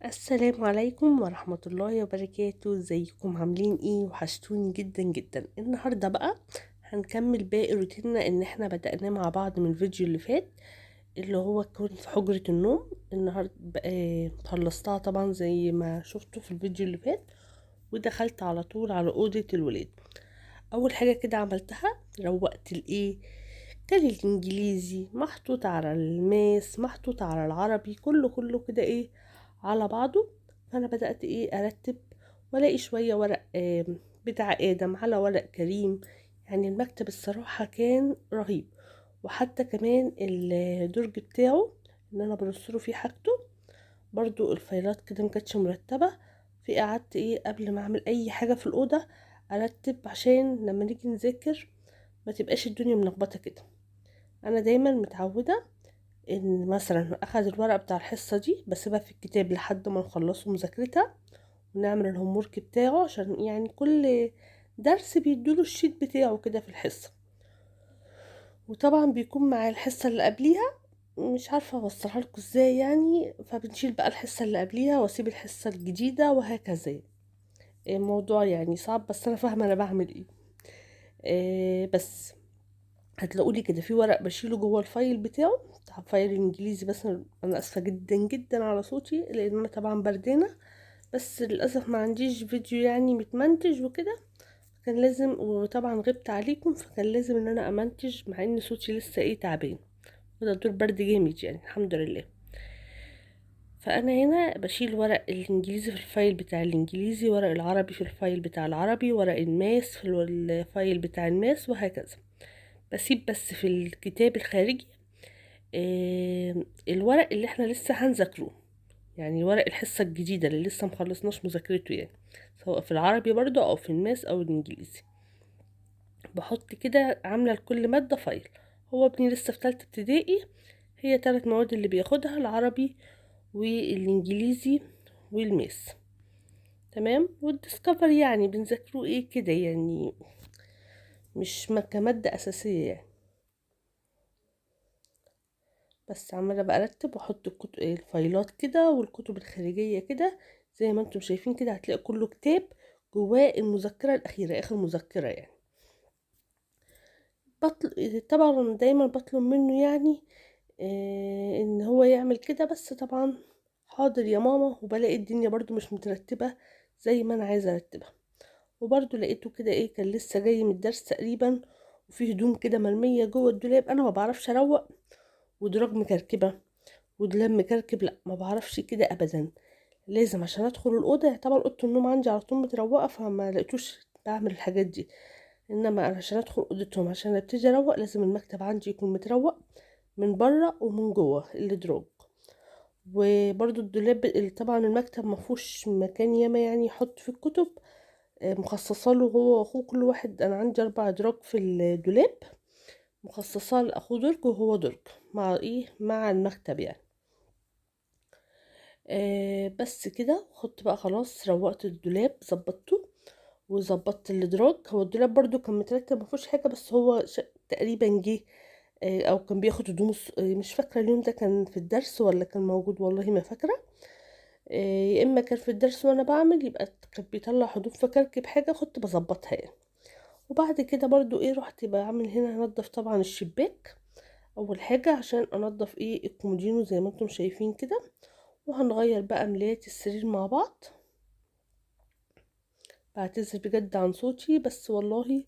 السلام عليكم ورحمة الله وبركاته. ازيكم عاملين ايه؟ وحشتوني جدا جدا. النهاردة بقى هنكمل باقي روتيننا ان احنا بدأناه مع بعض من الفيديو اللي فات، اللي هو كان في حجرة النوم. النهاردة بقى خلصتها طبعا زي ما شفتوا في الفيديو اللي فات، ودخلت على طول على أوضة الولاد. اول حاجة كده عملتها روقت الايه، كان الانجليزي محطوط على الماس محطوط على العربي، كله كده ايه على بعضه. فانا بدأت ايه ارتب، والاقي شوية ورق بتاع ادم على ورق كريم. يعني المكتب الصراحة كان رهيب، وحتى كمان الدرج بتاعه ان انا برصله فيه حاجته. برضو الفايلات كده مكانتش مرتبة. في قعدت ايه قبل ما اعمل اي حاجة في الأوضة ارتب، عشان لما نيجي نذاكر ما تبقاش الدنيا ملخبطة كده. انا دايما متعودة ان مثلا اخد الورقة بتاع الحصة دي بسيبها في الكتاب لحد ما نخلصه مذاكرتها ونعمل الهومورك بتاعه، عشان يعني كل درس بيدوله الشيت بتاعه كده في الحصة. وطبعا بيكون مع الحصة اللي قبليها، مش عارفة اوصلها لكم ازاي يعني. فبنشيل بقى الحصة اللي قبليها واسيب الحصة الجديدة وهكذا. الموضوع يعني صعب بس انا فاهمة انا بعمل ايه. بس هتلاقولي كده في ورق بشيله جوه الفايل بتاعه بتاع فايل الانجليزي. بس انا اسفة جدا جدا على صوتي لان انا طبعا بردانة، بس للاسف ما عنديش فيديو يعني متمنتج وكده. كان لازم، وطبعا غبت عليكم فكان لازم ان انا امنتج مع ان صوتي لسه ايه تعبان. وده دور برد جامد يعني الحمد لله. فانا هنا بشيل ورق الانجليزي في الفايل بتاع الانجليزي، ورق العربي في الفايل بتاع العربي، ورق الماس في الفايل بتاع الماس وهكذا. بسيب بس في الكتاب الخارجي الورق اللي احنا لسه هنذاكره، يعني ورق الحصة الجديدة اللي لسه مخلصناش مذاكرته يعني، سواء في العربي برضو او في الماس او الانجليزي. بحط كده عاملة لكل مادة فايل. هو ابني لسه في تالتة ابتدائي، هي 3 مواد اللي بياخدها: العربي والانجليزي والماس. تمام. والديسكفر يعني بنذاكره ايه كده يعني، مش كمادة اساسية يعني. بس عمالة بقى ارتب واحط الفايلات كده والكتب الخارجية كده. زي ما انتم شايفين كده هتلاقي كله كتاب جواه المذكرة الأخيرة، آخر مذكرة يعني. طبعا دايما بطلب منه يعني ان هو يعمل كده، بس طبعا حاضر يا ماما. وبلاقي الدنيا برضو مش مترتبة زي ما انا عايزة ارتبها. وبرضو لقيته كده ايه كان لسه جاي من الدرس تقريبا، وفي هدوم كده مرمية جوه الدولاب. انا ما بعرفش اروق، ودراج مكركبة ودولاب مكركب، لا ما بعرفش كده ابدا. لازم عشان ادخل الاوضه، طبعا اوضه النوم عندي على طول متروقه فما لقيتوش بعمل الحاجات دي. انما أنا عشان ادخل اوضتهم عشان ابتدي اروق لازم المكتب عندي يكون متروق من بره ومن جوه الادراج. وبرضو الدولاب طبعا المكتب مفهوش مكان ياما يعني يحط في الكتب. مخصصه له هو واخوه كل واحد. انا عندي 4 ادراج في الدولاب، مخصصه لاخوه درج وهو درج مع ايه مع المكتب يعني. بس كده خدت بقى خلاص روقت الدولاب ظبطته وظبطت الادراج. هو الدولاب برضو كان مترتب ما فيهوش حاجه، بس هو تقريبا جه او كان بياخد هدوم مش فاكره اليوم ده كان في الدرس ولا كان موجود، والله ما فاكره. يا اما كان في الدرس وانا بعمل يبقى كان بيطلع هدوم فكركب حاجه كنت بظبطها يعني. وبعد كده برضو ايه رحت بعمل هنا هنضف طبعا الشباك اول حاجه عشان انضف ايه الكومودينو زي ما انتم شايفين كده. وهنغير بقى ملايات السرير مع بعض. بعتذر بجد عن صوتي، بس والله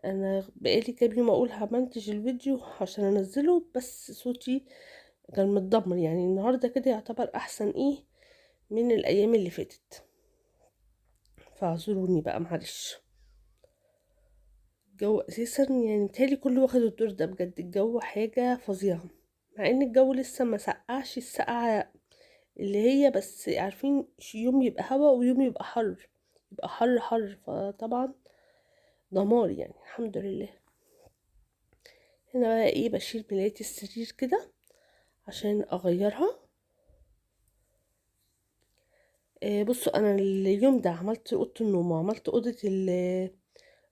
انا بقالي كام يوم اقول همنتج الفيديو عشان انزله، بس صوتي كان متدمر يعني. النهارده كده يعتبر احسن ايه من الايام اللي فاتت، فاعذروني بقى معلش. الجو اساسا يعني متهيألي كله واخد الدور ده بجد. الجو حاجة فظيعة، مع ان الجو لسه ما سقعش السقعة اللي هي، بس عارفين يوم يبقى هوا ويوم يبقى حر، يبقى حر حر، فطبعا دمار يعني الحمد لله. هنا بقى ايه بشيل ملاية السرير كده عشان اغيرها. بصوا انا اليوم ده عملت اوضه النوم وعملت اوضه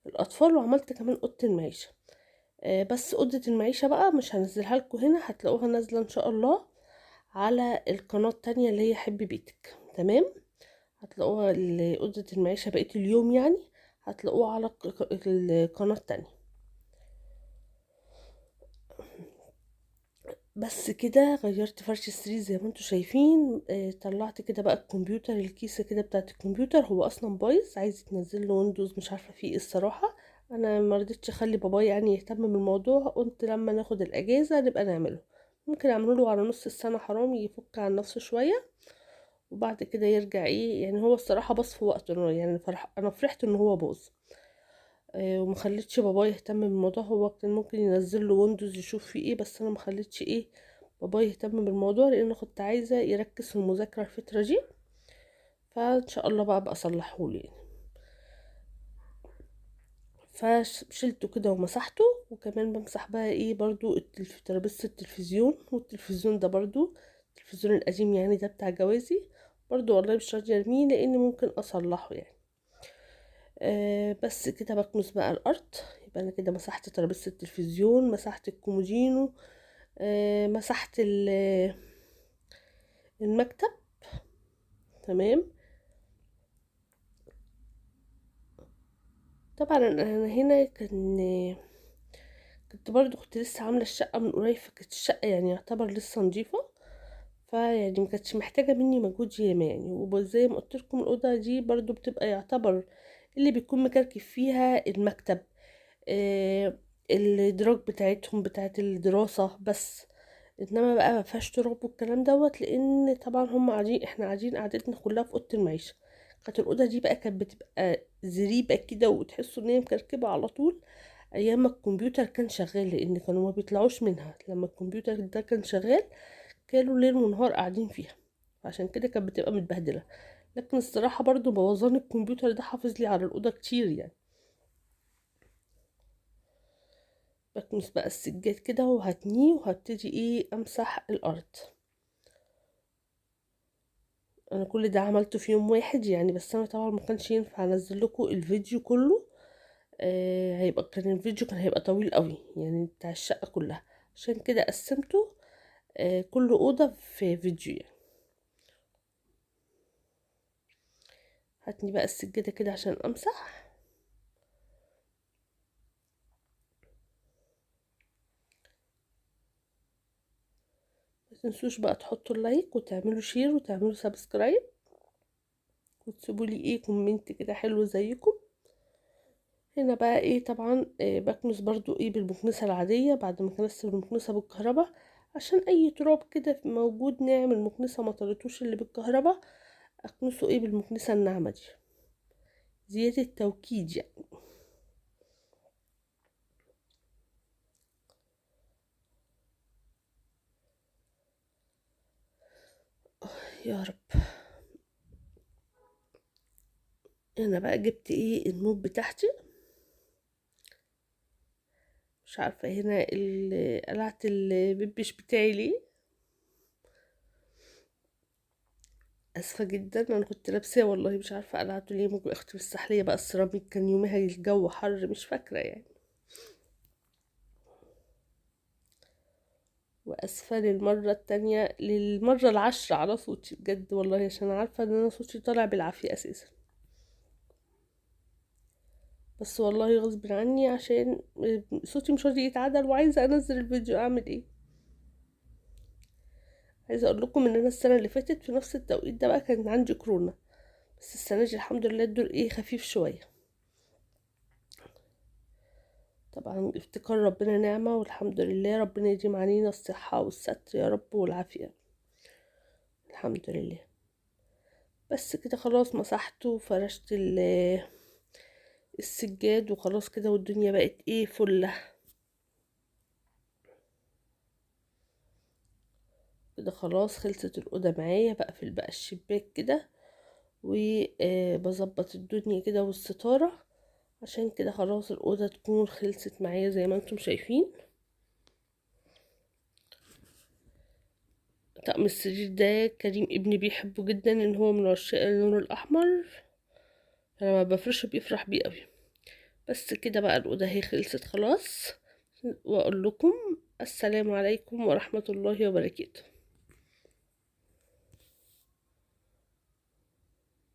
الاطفال وعملت كمان اوضه المعيشه. بس اوضه المعيشه بقى مش هنزلها لكم هنا، هتلاقوها نازله ان شاء الله على القناه التانية اللي هي حب بيتك. تمام. هتلاقوها أوضة المعيشة بقية اليوم يعني هتلاقوها على القناة التانية. بس كده غيرت فرش السرير زي ما انتوا شايفين. طلعت كده بقى الكمبيوتر، الكيسة كده بتاعت الكمبيوتر، هو اصلا بايظ عايز يتنزل له ويندوز، مش عارفة فيه ايه الصراحة. انا مرضتش اخلي بابايا يعني يهتم بالموضوع، قلت لما ناخد الاجازة نبقى نعمله. ممكن اعمله له على نص السنة، حرام يفك عن نفسه شوية وبعد كده يرجع ايه يعني. هو الصراحة باظ في وقته يعني، انا فرحت ان هو باظ. ومخليتش بابا يهتم بالموضوع. هو كان ممكن ينزل له ويندوز يشوف فيه ايه، بس انا مخليتش ايه بابا يهتم بالموضوع، لان كنت عايزة يركز في المذاكرة الفترة دي. فان شاء الله بقى اصلحهوله يعني. فشلته كده ومسحته، وكمان بمسح بقى ايه برضو ترابيزة التلفزيون، والتلفزيون ده برضو التلفزيون القديم يعني، ده بتاع جوازي برضو، والله مش راضية ارميه لان ممكن اصلحه يعني. بس كده بكنس بقى الارض. يبقى انا كده مسحت ترابيزة التلفزيون، مسحت الكومودينو، مسحت المكتب. تمام. طبعا انا هنا كنت برضو كنت لسه عامله الشقه من قريب، فكانت الشقه يعني يعتبر لسه نظيفه، فيعني ما كانتش محتاجه مني مجهود ياما يعني. وزي ما قلت لكم الاوضه دي برضو بتبقى يعتبر اللي بيكون مكركب فيها المكتب، آه الادراج بتاعتهم بتاعت الدراسه بس. انما بقى ما فيهاش تراب والكلام دوت، لان طبعا هم قاعدين، احنا قاعدين قعدتنا كلها في اوضه المعيشه. كانت الاوضه دي بقى كانت بتبقى زريبه كده، وتحسوا ان هي مكركبه على طول ايام ما الكمبيوتر كان شغال، لان كانوا ما بيطلعوش منها. لما الكمبيوتر ده كان شغال كانوا ليل ونهار قاعدين فيها، عشان كده كانت بتبقى متبهدله. لكن الصراحه برضو بوظان الكمبيوتر ده حافظ لي على الاوضه كتير يعني. بكنس بقى السجاد كده وهتنيه، وهبتدي ايه امسح الارض. انا كل ده عملته في يوم واحد يعني، بس انا طبعا ما كانش ينفع انزل لكم الفيديو كله. هيبقى كان الفيديو كان هيبقى طويل قوي يعني بتاع الشقة كلها، عشان كده قسمته كل أوضة في فيديو يعني. هاتني بقى السجادة كده عشان امسح. ما تنسوش بقى تحطوا اللايك وتعملوا شير وتعملوا سبسكرايب، وتسيبوا لي ايه كومنت كده حلو زيكم. هنا بقى ايه طبعا بكنس برضو ايه بالمكنسة العادية، بعد ما كنست بالمكنسة بالكهرباء عشان اي تراب كده موجود ناعم المكنسة ما طرتوش اللي بالكهرباء، اكنسه ايه بالمكنسة الناعمة دي زيادة توكيد يعني. يا رب. هنا بقى جبت ايه النوب بتاعتي، مش عارفة هنا قلعت البيبش بتاعي ليه، اسفة جدا. انا كنت لابساه والله مش عارفة قلعته ليه. ممكن اختي السحلية بقى السيراميك كان يومها الجو حر، مش فاكرة يعني. واسفة للمرة التانية، للمرة العاشرة على صوتي بجد والله، عشان عارفة ان انا صوتي طالع بالعافية اساسا. بس والله غصب عني، عشان صوتي مش راضي يتعدل وعايزة انزل الفيديو، اعمل ايه. عايزة اقول لكم ان انا السنة اللي فاتت في نفس التوقيت ده بقى كان عندي كورونا، بس السنة دي الحمد لله الدور ايه خفيف شوية. طبعا افتكار ربنا نعمة، والحمد لله ربنا يديم علينا الصحة والستر يا رب والعافية. الحمد لله. بس كده خلاص مسحته وفرشت السجاد وخلاص كده، والدنيا بقت ايه فله كده. خلاص خلصت الأوضة معايا، بقفل بقى الشباك كده وبظبط الدنيا كده والستارة، عشان كده خلاص الأوضة تكون خلصت معايا زي ما انتم شايفين. طقم السرير ده كريم ابني بيحبه جدا، ان هو من عشاق اللون الأحمر، انا ما بفرشه بيفرح بيه قوي. بس كده بقى الأوضة هي خلصت خلاص، وأقول لكم السلام عليكم ورحمة الله وبركاته.